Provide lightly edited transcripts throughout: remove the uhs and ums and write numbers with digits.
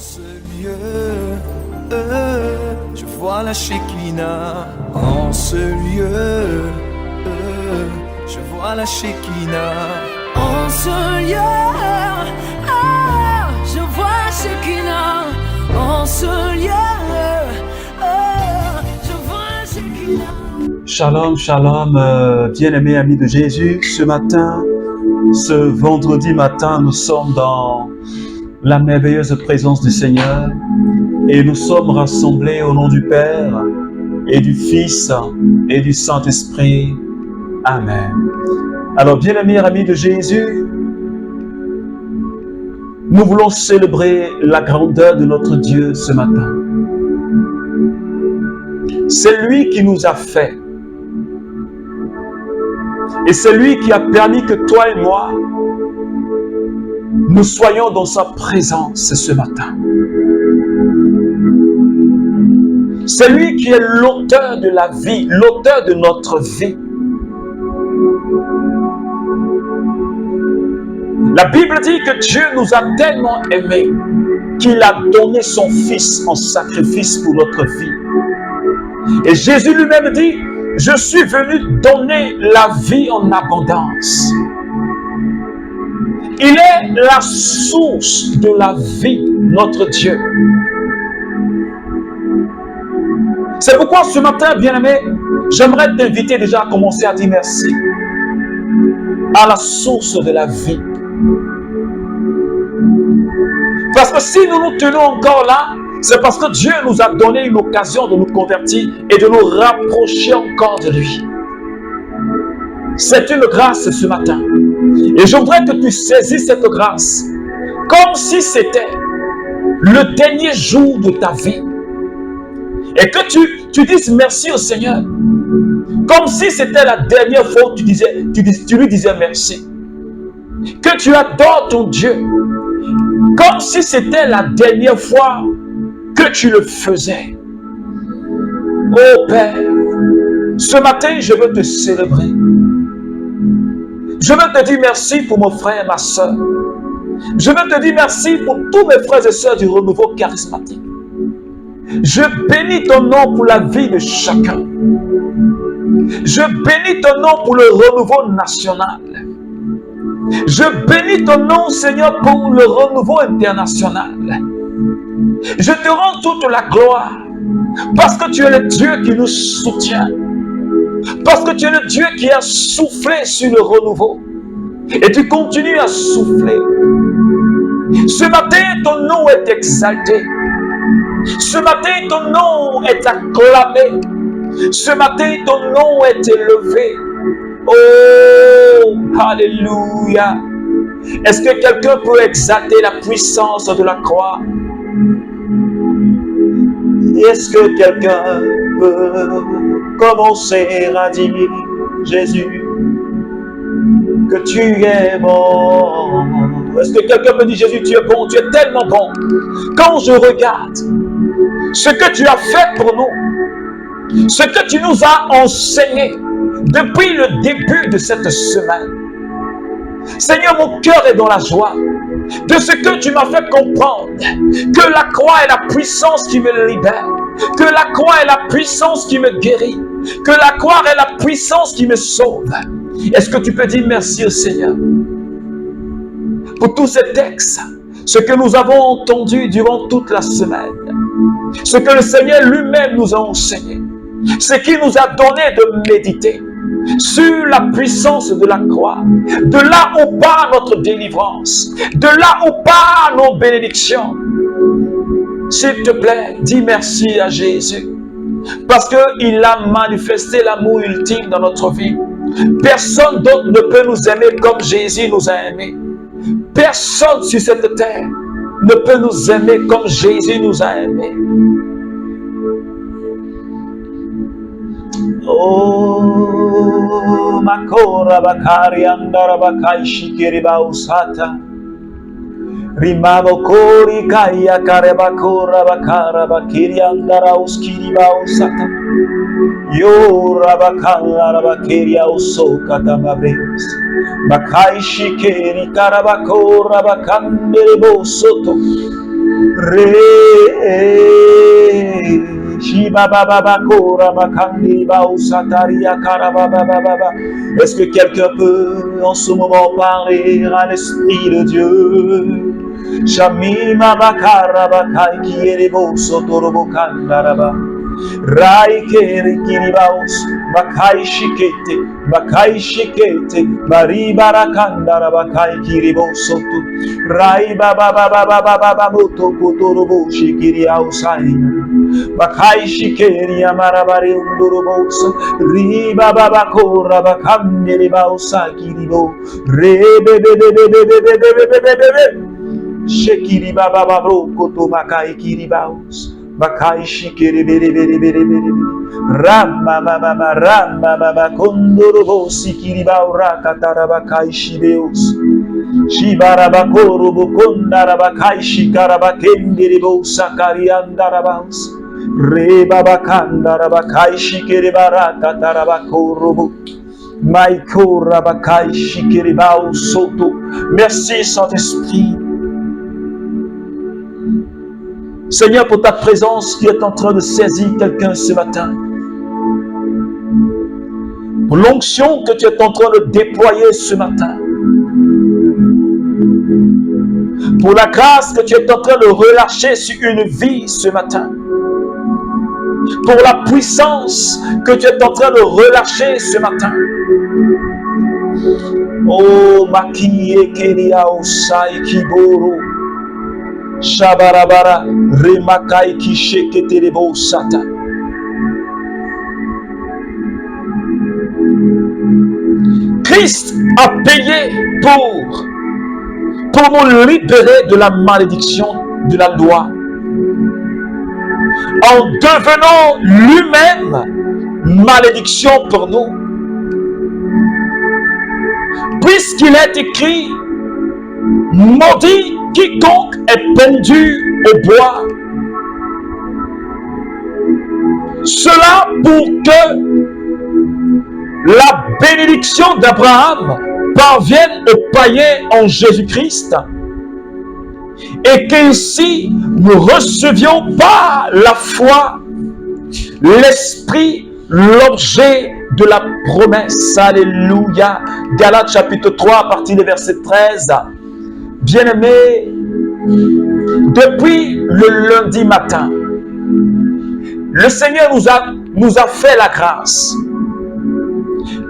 Ce lieu, je vois la Shekinah. En ce lieu, je vois la Shekinah. En ce lieu, je vois la Shekinah. En ce lieu, je vois la Shekinah. Shalom, shalom, bien-aimés amis de Jésus. Ce matin, ce vendredi matin, nous sommes dans la merveilleuse présence du Seigneur et nous sommes rassemblés au nom du Père et du Fils et du Saint-Esprit. Amen. Alors, bien-aimés amis de Jésus, nous voulons célébrer la grandeur de notre Dieu ce matin. C'est lui qui nous a fait. Et c'est lui qui a permis que toi et moi, nous soyons dans sa présence ce matin. C'est lui qui est l'auteur de la vie, l'auteur de notre vie. La Bible dit que Dieu nous a tellement aimés qu'il a donné son Fils en sacrifice pour notre vie. Et Jésus lui-même dit, je suis venu donner la vie en abondance. Il est la source de la vie, notre Dieu. C'est pourquoi ce matin, bien-aimé, j'aimerais t'inviter déjà à commencer à dire merci à la source de la vie. Parce que si nous nous tenons encore là, c'est parce que Dieu nous a donné une occasion de nous convertir et de nous rapprocher encore de lui. C'est une grâce ce matin. Et je voudrais que tu saisisses cette grâce comme si c'était le dernier jour de ta vie. Et que tu dises merci au Seigneur. Comme si c'était la dernière fois que tu lui disais merci. Que tu adores ton Dieu. Comme si c'était la dernière fois que tu le faisais. Oh Père, ce matin, je veux te célébrer. Je veux te dire merci pour mon frère et ma soeur. Je veux te dire merci pour tous mes frères et sœurs du renouveau charismatique. Je bénis ton nom pour la vie de chacun. Je bénis ton nom pour le renouveau national. Je bénis ton nom, Seigneur, pour le renouveau international. Je te rends toute la gloire parce que tu es le Dieu qui nous soutient. Parce que tu es le Dieu qui a soufflé sur le renouveau. Et tu continues à souffler. Ce matin, ton nom est exalté. Ce matin, ton nom est acclamé. Ce matin, ton nom est élevé. Oh, alléluia. Est-ce que quelqu'un peut exalter la puissance de la croix? Est-ce que quelqu'un peut commencer à dire, Jésus, que tu es bon? Est-ce que quelqu'un peut dire, Jésus, tu es bon, tu es tellement bon. Quand je regarde ce que tu as fait pour nous, ce que tu nous as enseigné depuis le début de cette semaine, Seigneur, mon cœur est dans la joie de ce que tu m'as fait comprendre, que la croix est la puissance qui me libère, que la croix est la puissance qui me guérit, que la croix est la puissance qui me sauve. Est-ce que tu peux dire merci au Seigneur pour tous ces textes, ce que nous avons entendu durant toute la semaine, ce que le Seigneur lui-même nous a enseigné, ce qu'il nous a donné de méditer sur la puissance de la croix, de là où part notre délivrance, de là où part nos bénédictions. S'il te plaît, dis merci à Jésus, parce qu'il a manifesté l'amour ultime dans notre vie. Personne d'autre ne peut nous aimer comme Jésus nous a aimés. Personne sur cette terre ne peut nous aimer comme Jésus nous a aimés. Oh, makora bakari andara bakai shikiri bausata. Rimavo kori kaya karebakora bakara bakiri andara uskiri bausata. Yo rabakala rabakiri ausoka tamabres. Bakai shikiri karabakora bakandere bosoto. Re Shiba Baba Bakora Bakandi Bausataria Karababa. Est-ce que quelqu'un peut en ce moment parler à l'Esprit de Dieu? Shamima Bakara Bakai Kierebo Sotorobo Kandaraba. Rai Kere Kiribaos Bakai Shikete Bari Barakandara Bakai Kiribo Soto Rai Baba Baba Baba Moto Kotorobo Shikiri Ausai Bakai Shikeri Amarabari Undurobos Riba Baba Kora Bakandere Bausa Kiribo Rebe Shekiri Baba Babo Koto Makai Kiribaos Bakai Shikeri Bere Rama Mama Kondorobo Sikiribao Rakatara Bakai Shibeos Shibarabakoro Bokondara Bakai Shikarabakendiribo Sakariandarabaos Reba Bakandara Bakai Shikeribaraka Tarabakorobo Maikora Bakai Shikiribao Soto. Merci Saint-Esprit. Seigneur, pour ta présence qui est en train de saisir quelqu'un ce matin. Pour l'onction que tu es en train de déployer ce matin. Pour la grâce que tu es en train de relâcher sur une vie ce matin. Pour la puissance que tu es en train de relâcher ce matin. Oh, Makie Keria Osai Kiboro. Shabarabara Remakai Kisheketerebo Sata. Christ a payé pour nous libérer de la malédiction de la loi. En devenant lui-même malédiction pour nous. Puisqu'il est écrit, maudit quiconque est pendu au bois. Cela pour que la bénédiction d'Abraham parvienne aux païens en Jésus-Christ et qu'ainsi nous recevions par la foi l'Esprit, l'objet de la promesse. Alléluia. Galates chapitre 3 à partir du verset 13. Bien-aimés, depuis le lundi matin, le Seigneur nous a fait la grâce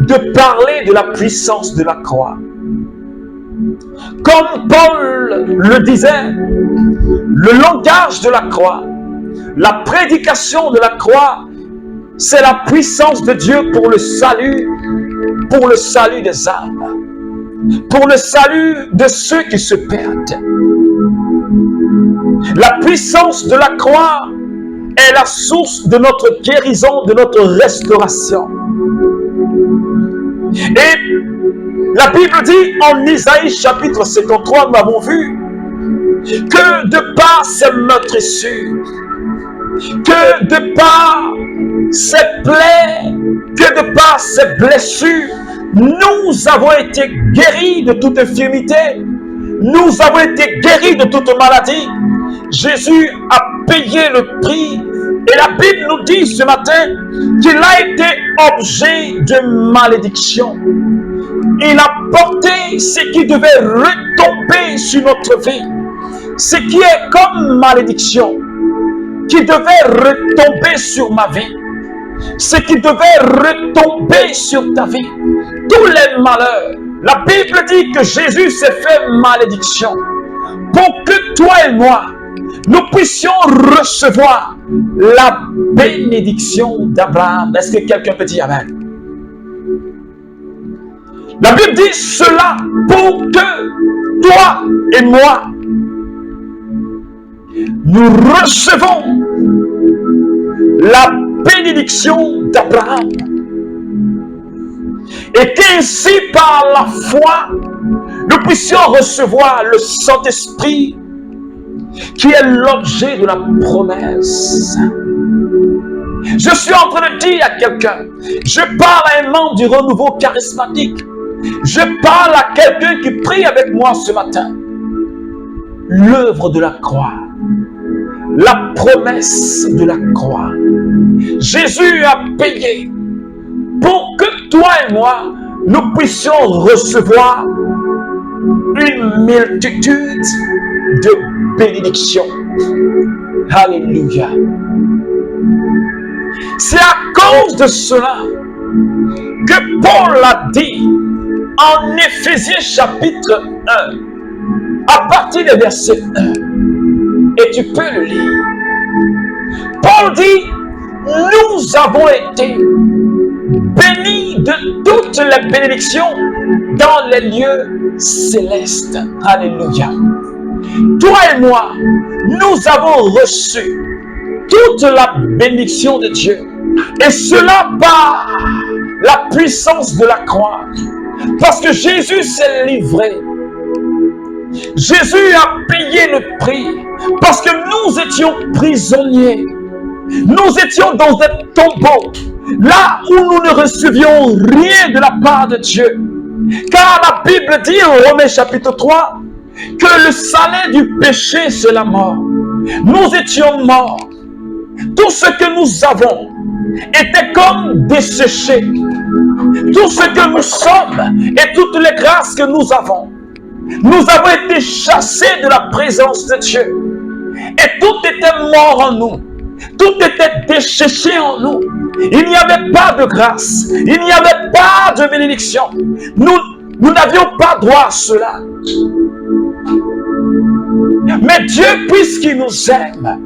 de parler de la puissance de la croix. Comme Paul le disait, le langage de la croix, la prédication de la croix, c'est la puissance de Dieu pour le salut des âmes, pour le salut de ceux qui se perdent. La puissance de la croix est la source de notre guérison, de notre restauration. Et la Bible dit en Isaïe chapitre 53, nous avons vu que de par ses meurtrissures, que de par ses plaies, que de par ses blessures, nous avons été guéris de toute infirmité, nous avons été guéris de toute maladie. Jésus a payé le prix. Et la Bible nous dit ce matin qu'il a été objet de malédiction. Il a porté ce qui devait retomber sur notre vie. Ce qui est comme malédiction, qui devait retomber sur ma vie. Ce qui devait retomber sur ta vie. Tous les malheurs. La Bible dit que Jésus s'est fait malédiction pour que toi et moi, nous puissions recevoir la bénédiction d'Abraham. Est-ce que quelqu'un peut dire amen? La Bible dit cela pour que toi et moi, nous recevons la bénédiction d'Abraham. Et qu'ainsi par la foi, nous puissions recevoir le Saint-Esprit qui est l'objet de la promesse. Je suis en train de dire à quelqu'un, je parle à un membre du renouveau charismatique, je parle à quelqu'un qui prie avec moi ce matin. L'œuvre de la croix la promesse de la croix. Jésus a payé pour que toi et moi, nous puissions recevoir une multitude de bénédictions. Alléluia. C'est à cause de cela que Paul a dit en Éphésiens chapitre 1, à partir du verset 1, et tu peux le lire. Paul dit, nous avons été bénis de toutes les bénédictions dans les lieux célestes. Alléluia. Toi et moi, nous avons reçu toute la bénédiction de Dieu. Et cela par la puissance de la croix. Parce que Jésus s'est livré. Jésus a payé le prix. Parce que nous étions prisonniers. Nous étions dans un tombeau. Là où nous ne recevions rien de la part de Dieu. Car la Bible dit en Romains chapitre 3 que le salaire du péché c'est la mort. Nous étions morts. Tout ce que nous avons était comme desséché. Tout ce que nous sommes et toutes les grâces que nous avons été chassés de la présence de Dieu. Et tout était mort en nous. Tout était desséché en nous. Il n'y avait pas de grâce. Il n'y avait pas de bénédiction. Nous n'avions pas droit à cela. Mais Dieu, puisqu'il nous aime,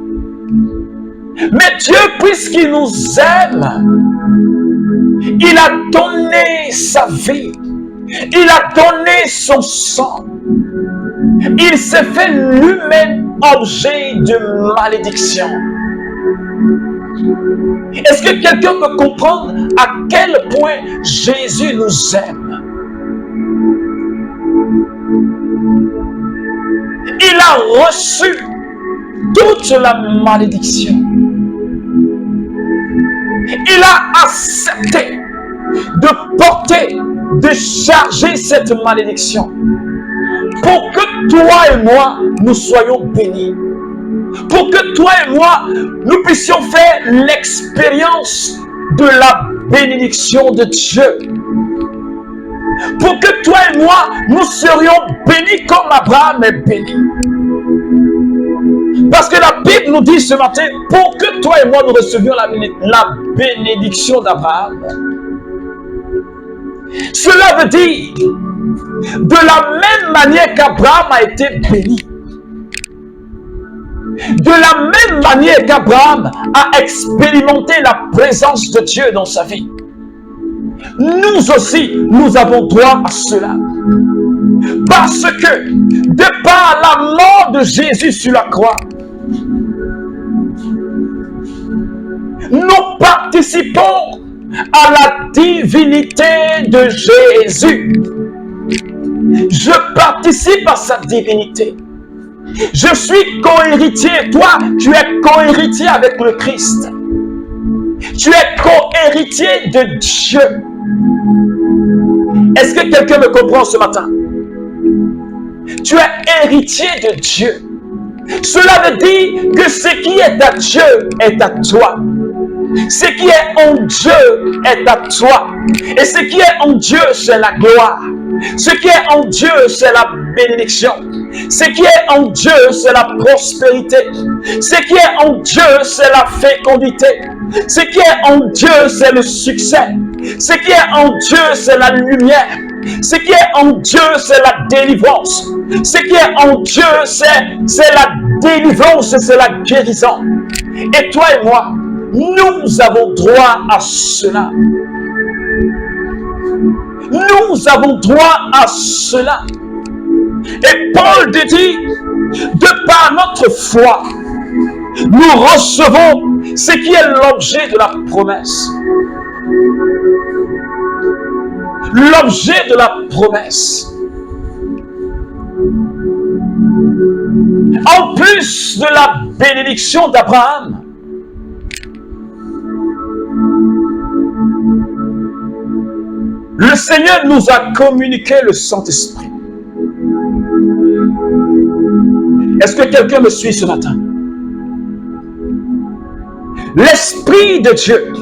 il a donné sa vie. Il a donné son sang. Il s'est fait lui-même objet de malédiction. Est-ce que quelqu'un peut comprendre à quel point Jésus nous aime? Il a reçu toute la malédiction. Il a accepté de porter, de charger cette malédiction pour que toi et moi, nous soyons bénis. Pour que toi et moi, nous puissions faire l'expérience de la bénédiction de Dieu. Pour que toi et moi, nous serions bénis comme Abraham est béni. Parce que la Bible nous dit ce matin, pour que toi et moi nous recevions la bénédiction d'Abraham. Cela veut dire, de la même manière qu'Abraham a été béni, de la même manière qu'Abraham a expérimenté la présence de Dieu dans sa vie, nous aussi, nous avons droit à cela. Parce que, de par la mort de Jésus sur la croix, nous participons à la divinité de Jésus. Je participe à sa divinité. Je suis co-héritier. Toi, tu es co-héritier avec le Christ. Tu es co-héritier de Dieu. Est-ce que quelqu'un me comprend ce matin? Tu es héritier de Dieu. Cela veut dire que ce qui est à Dieu est à toi. Ce qui est en Dieu est à toi. Et ce qui est en Dieu, c'est la gloire. Ce qui est en Dieu, c'est la bénédiction. Ce qui est en Dieu, c'est la prospérité. Ce qui est en Dieu, c'est la fécondité. Ce qui est en Dieu, c'est le succès. Ce qui est en Dieu, c'est la lumière. Ce qui est en Dieu, c'est la délivrance. Ce qui est en Dieu, c'est la délivrance et c'est la guérison. Et toi et moi, nous avons droit à cela. Nous avons droit à cela. Et Paul dit, de par notre foi, nous recevons ce qui est l'objet de la promesse. L'objet de la promesse. En plus de la bénédiction d'Abraham, le Seigneur nous a communiqué le Saint-Esprit. Est-ce que quelqu'un me suit ce matin? L'Esprit de Dieu,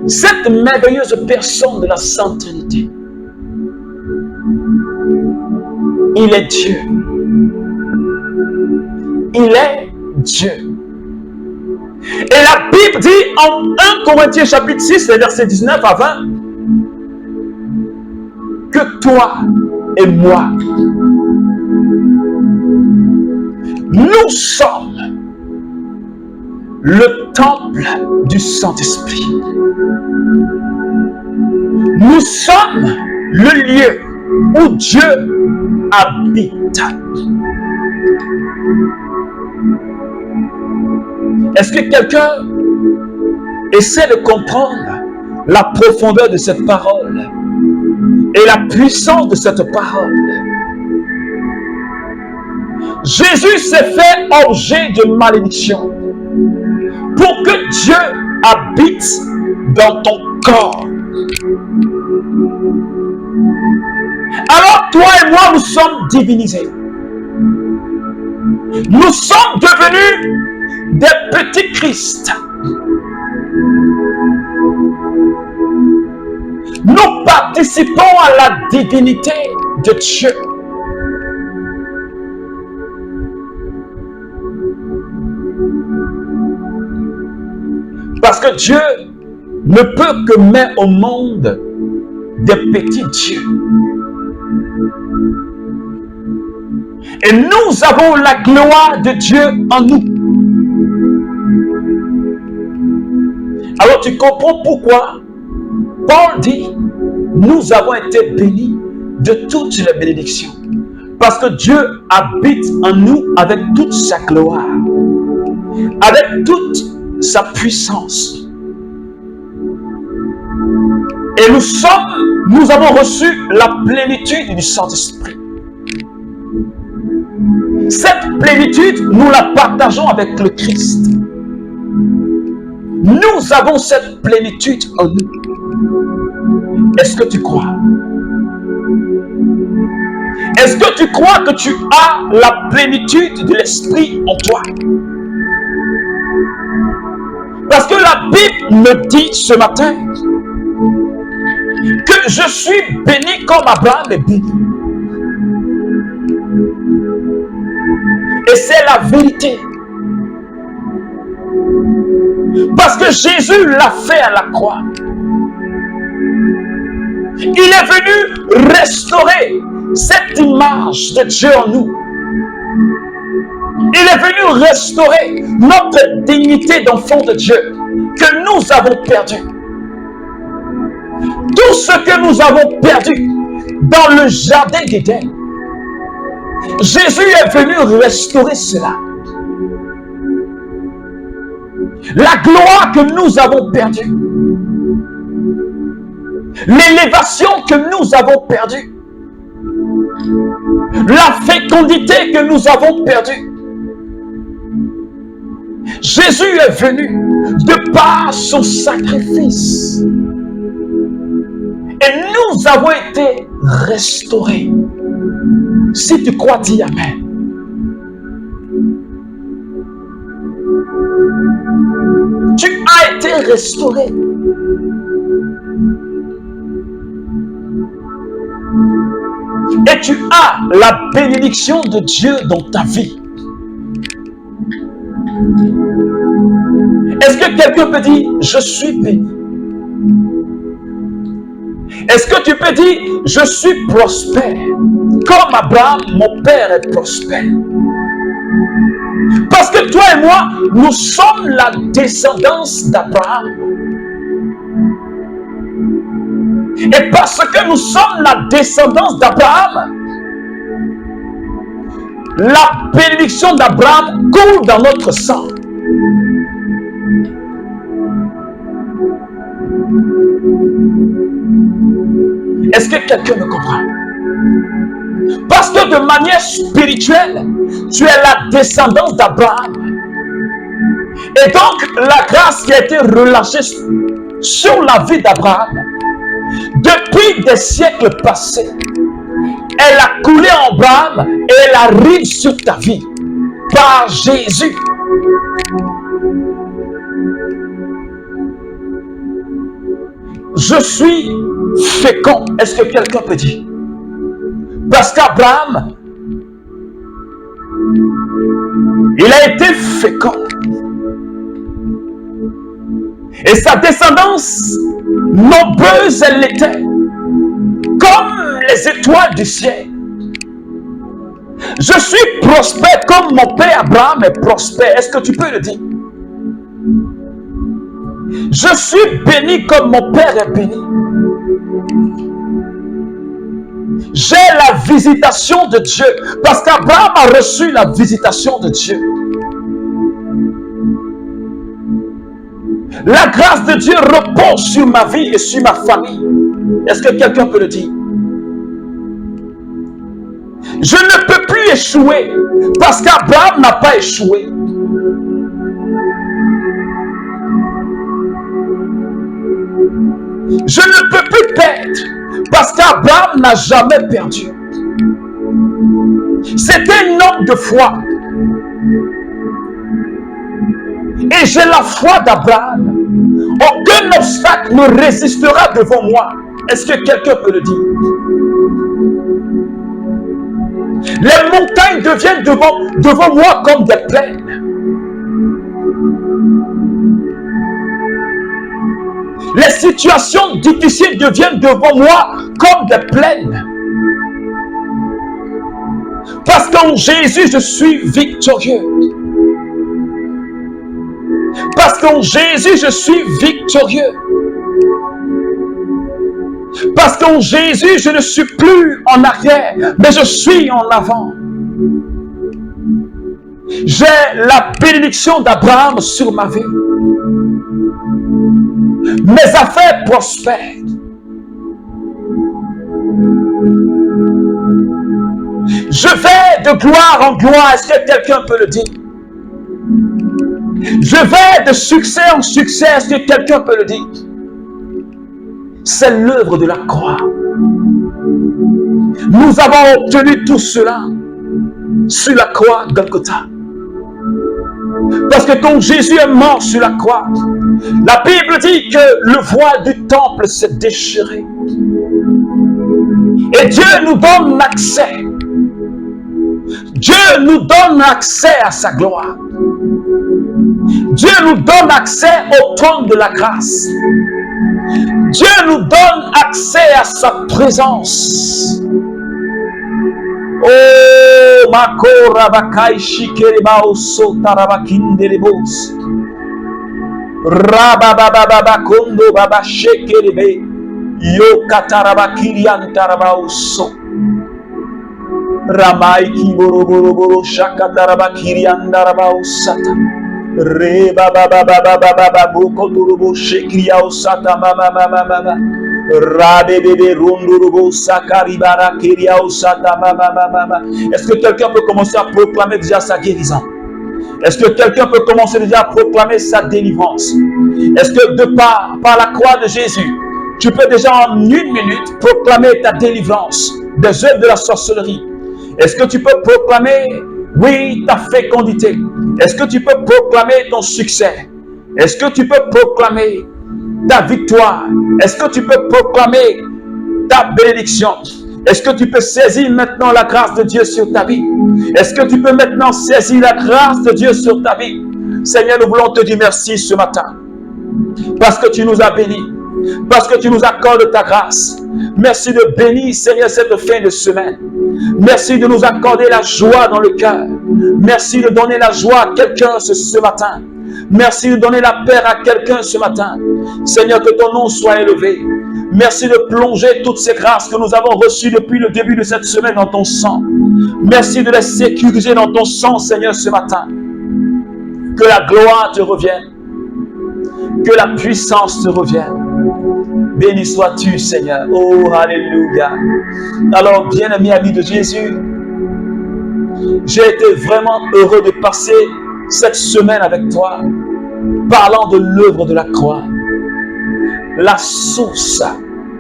cette merveilleuse personne de la Sainte Trinité, il est Dieu. Il est Dieu. Et la Bible dit en 1 Corinthiens chapitre 6, les versets 19 à 20, que toi et moi, nous sommes le temple du Saint-Esprit. Nous sommes le lieu où Dieu habite. Est-ce que quelqu'un essaie de comprendre la profondeur de cette parole et la puissance de cette parole? Jésus s'est fait objet de malédiction pour que Dieu habite dans ton corps. Alors toi et moi, nous sommes divinisés. Nous sommes devenus des petits Christ. Nous participons à la divinité de Dieu. Parce que Dieu ne peut que mettre au monde des petits dieux. Et nous avons la gloire de Dieu en nous. Alors tu comprends pourquoi Paul dit, nous avons été bénis de toutes les bénédictions. Parce que Dieu habite en nous avec toute sa gloire, avec toute sa puissance. Et nous avons reçu la plénitude du Saint-Esprit. Cette plénitude, nous la partageons avec le Christ. Nous avons cette plénitude en nous. Est-ce que tu crois? Est-ce que tu crois que tu as la plénitude de l'Esprit en toi? Parce que la Bible me dit ce matin que je suis béni comme Abraham est béni. Et c'est la vérité. Parce que Jésus l'a fait à la croix. Il est venu restaurer cette image de Dieu en nous. Il est venu restaurer notre dignité d'enfant de Dieu que nous avons perdue. Tout ce que nous avons perdu dans le jardin d'Éden, Jésus est venu restaurer cela. La gloire que nous avons perdue, l'élévation que nous avons perdue, la fécondité que nous avons perdue, Jésus est venu de par son sacrifice. Et nous avons été restaurés. Si tu crois, dis Amen. Tu as été restauré. Et tu as la bénédiction de Dieu dans ta vie. Est-ce que quelqu'un peut dire, je suis béni? Est-ce que tu peux dire, je suis prospère? Comme Abraham, mon père est prospère. Parce que toi et moi, nous sommes la descendance d'Abraham. Et parce que nous sommes la descendance d'Abraham, la bénédiction d'Abraham coule dans notre sang. Est-ce que quelqu'un me comprend? Parce que de manière spirituelle, tu es la descendance d'Abraham. Et donc, la grâce qui a été relâchée sur la vie d'Abraham, depuis des siècles passés, elle a coulé en Abraham et elle arrive sur ta vie par Jésus. je suis fécond. Est-ce que quelqu'un peut dire? Parce qu'Abraham, il a été fécond. Et sa descendance, nombreuse elle était, comme les étoiles du ciel. Je suis prospère comme mon père Abraham est prospère. Est-ce que tu peux le dire? Je suis béni comme mon père est béni. J'ai la visitation de Dieu parce qu'Abraham a reçu la visitation de Dieu. La grâce de Dieu repose sur ma vie et sur ma famille. Est-ce que quelqu'un peut le dire? Je ne peux plus échouer parce qu'Abraham n'a pas échoué. Je ne peux plus perdre parce qu'Abraham n'a jamais perdu. C'était un homme de foi. Et j'ai la foi d'Abraham. Aucun obstacle ne résistera devant moi. Est-ce que quelqu'un peut le dire? Les montagnes deviennent devant moi comme des plaines. Les situations difficiles deviennent devant moi comme des plaines. Parce qu'en Jésus, je suis victorieux. Parce qu'en Jésus, je suis victorieux. Parce qu'en Jésus, je ne suis plus en arrière, mais je suis en avant. J'ai la bénédiction d'Abraham sur ma vie. Mes affaires prospèrent. Je vais de gloire en gloire. Est-ce que quelqu'un peut le dire? Je vais de succès en succès. Est-ce que quelqu'un peut le dire? C'est l'œuvre de la croix. Nous avons obtenu tout cela sur la croix Golgotha. Parce que quand Jésus est mort sur la croix, la Bible dit que le voile du temple s'est déchiré. Et Dieu nous donne accès. Dieu nous donne accès à sa gloire. Dieu nous donne accès au trône de la grâce. Dieu nous donne accès à sa présence. Oh, Mako Rabakai Shikereba Sota Rabakindelebos. Rabababa Kondo Baba Shekerebe. Yo Katarabakirian Tarabaoso. Ramai Kiboroboro Shakatarabakirian Darabaosata. Reba baba baba baba bokoturubo shekria osata mama mama mama rabe bebe rundurubo sakaribara keria osata mama mama mama. Est-ce que quelqu'un peut commencer à proclamer déjà sa guérison? Est-ce que quelqu'un peut commencer déjà à proclamer sa délivrance? Est-ce que par la croix de Jésus, tu peux déjà en 1 minute proclamer ta délivrance des œuvres de la sorcellerie? Est-ce que tu peux proclamer, oui, ta fécondité? Est-ce que tu peux proclamer ton succès? Est-ce que tu peux proclamer ta victoire? Est-ce que tu peux proclamer ta bénédiction? Est-ce que tu peux saisir maintenant la grâce de Dieu sur ta vie? Est-ce que tu peux maintenant saisir la grâce de Dieu sur ta vie? Seigneur, nous voulons te dire merci ce matin. Parce que tu nous as bénis. Parce que tu nous accordes ta grâce. Merci de bénir, Seigneur, cette fin de semaine. Merci de nous accorder la joie dans le cœur. Merci de donner la joie à quelqu'un ce matin. Merci de donner la paix à quelqu'un ce matin. Seigneur, que ton nom soit élevé. Merci de plonger toutes ces grâces que nous avons reçues depuis le début de cette semaine dans ton sang. Merci de les sécuriser dans ton sang, Seigneur, ce matin. Que la gloire te revienne. Que la puissance te revienne. Béni sois-tu, Seigneur. Oh, alléluia. Alors, bien-aimé ami de Jésus, j'ai été vraiment heureux de passer cette semaine avec toi, parlant de l'œuvre de la croix. La source,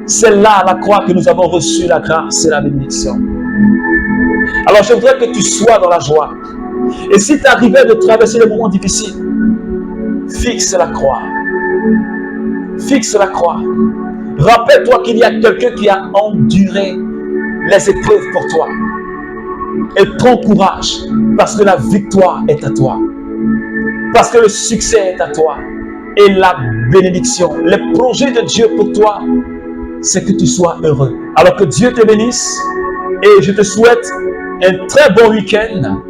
c'est là, à la croix, que nous avons reçu la grâce et la bénédiction. Alors, je voudrais que tu sois dans la joie. Et si tu arrivais de traverser les moments difficiles, fixe la croix. Fixe la croix. Rappelle-toi qu'il y a quelqu'un qui a enduré les épreuves pour toi. Et prends courage, parce que la victoire est à toi. Parce que le succès est à toi. Et la bénédiction, les projets de Dieu pour toi, c'est que tu sois heureux. Alors que Dieu te bénisse et je te souhaite un très bon week-end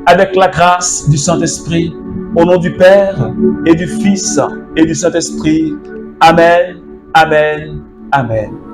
avec la grâce du Saint-Esprit. Au nom du Père et du Fils et du Saint-Esprit. Amen, amen, amen.